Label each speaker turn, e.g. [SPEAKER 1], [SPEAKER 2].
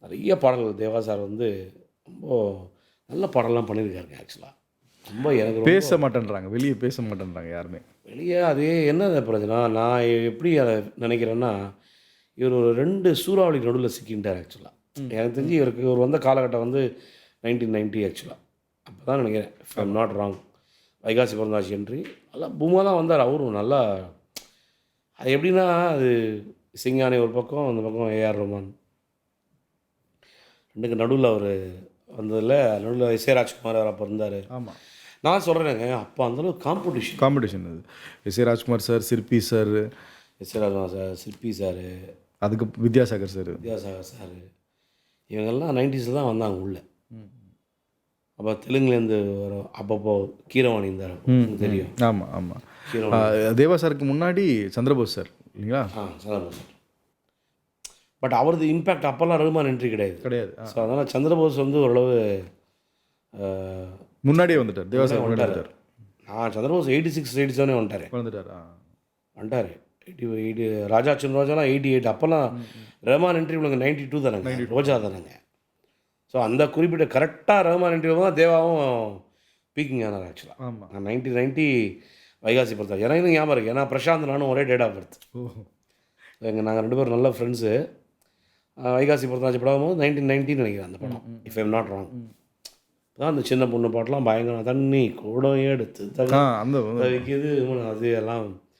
[SPEAKER 1] நிறைய பாடல்கள் தேவா சார் வந்து ரொம்ப நல்ல பாடலாம் பண்ணியிருக்காருங்க ஆக்சுவலாக. ரொம்ப எனக்கு ரொம்ப
[SPEAKER 2] பேச மாட்டேன்றாங்க, வெளியே பேச மாட்டேன்றாங்க யாருமே.
[SPEAKER 1] வெளியே அதே என்ன பிரச்சனை, நான் எப்படி அதை நினைக்கிறேன்னா, இவர் ஒரு 2 சூறாவளி நடுவில் சிக்கின்ட்டார் ஆக்சுவலாக. எனக்கு தெரிஞ்சு இவர் வந்த காலகட்டம் வந்து 1990 ஆக்சுவலாக. அப்போ தான் நினைக்கிறேன், இஃப் ஐம் நாட் ராங். வைகாசி பிறந்தாச்சி என்று நல்லா பூமா தான் வந்தார் அவரும். நல்லா அது எப்படின்னா, அது சிங்கானி ஒரு பக்கம், அந்த பக்கம் ஏஆர் ரஹ்மான், ரெண்டுக்கு நடுவில் அவர் வந்ததில் நடுவில் எஸ் ஏ ராஜ்குமார் அவர் அப்போ இருந்தார்.
[SPEAKER 2] ஆமாம்,
[SPEAKER 1] நான் சொல்கிறேங்க, அப்போ அந்தளவுக்கு
[SPEAKER 2] காம்படிஷன் அது. S A Rajkumar sir, Sirpi sir,
[SPEAKER 1] S A Rajkumar sir, Sirpi sir,
[SPEAKER 2] அதுக்கு வித்யாசாகர் சார்,
[SPEAKER 1] சார், இவங்கெல்லாம் 90s தான் வந்தாங்க உள்ளே. அப்போ தெலுங்குலேருந்து வரும், அப்பப்போ கீரவாணி இருந்தார், தெரியும்.
[SPEAKER 2] ஆமாம் ஆமாம். தேவா சாருக்கு முன்னாடி சந்திரபோஸ் சார் இல்லைங்களா?
[SPEAKER 1] சந்திரபோஸ் சார். பட் அவரது இம்பேக்ட் அப்போல்லாம் ரகுமான் என்ட்ரி கிடையாது. ஸோ அதனால் சந்திரபோஸ் வந்து ஓரளவு
[SPEAKER 2] முன்னாடியே வந்துட்டார். தேவா சார்
[SPEAKER 1] வந்துட்டார். நான் சந்திரபோஸ் 86 87
[SPEAKER 2] வந்துட்டார்.
[SPEAKER 1] வந்துட்டார் 80 ராஜா சின்ன ரோஜாலாம் 88. அப்போல்லாம் ரஹ்மான் என்ட்ரி உங்களுக்கு 92 தானேங்க, ரோஜா தானேங்க. ஸோ அந்த குறிப்பிட்ட கரெக்டாக ரஹ்மான் என்ட்ரி தான் தேவாவும் பீக்கிங் ஆனார் ஆக்சுவலாக.
[SPEAKER 2] ஆமாம்,
[SPEAKER 1] 1990 வைகாசி பிறந்தார். எனக்கு ஞாபகம் இருக்குது, ஏன்னா பிரசாந்த் நானும் ஒரே டேட் ஆஃப் பர்த். நாங்கள் 2 பேரும் நல்ல ஃப்ரெண்ட்ஸு. வைகாசி பிறந்தாச்சு படம் 1990 நினைக்கிறேன் அந்த படம், இஃப் ஐம் நாட் ராங். தான் அந்த சின்ன பொண்ணு பாட்டெலாம் பயங்கரம், தண்ணி கூடம் எடுத்து
[SPEAKER 2] அந்த
[SPEAKER 1] தவிக்குது, அது எல்லாம்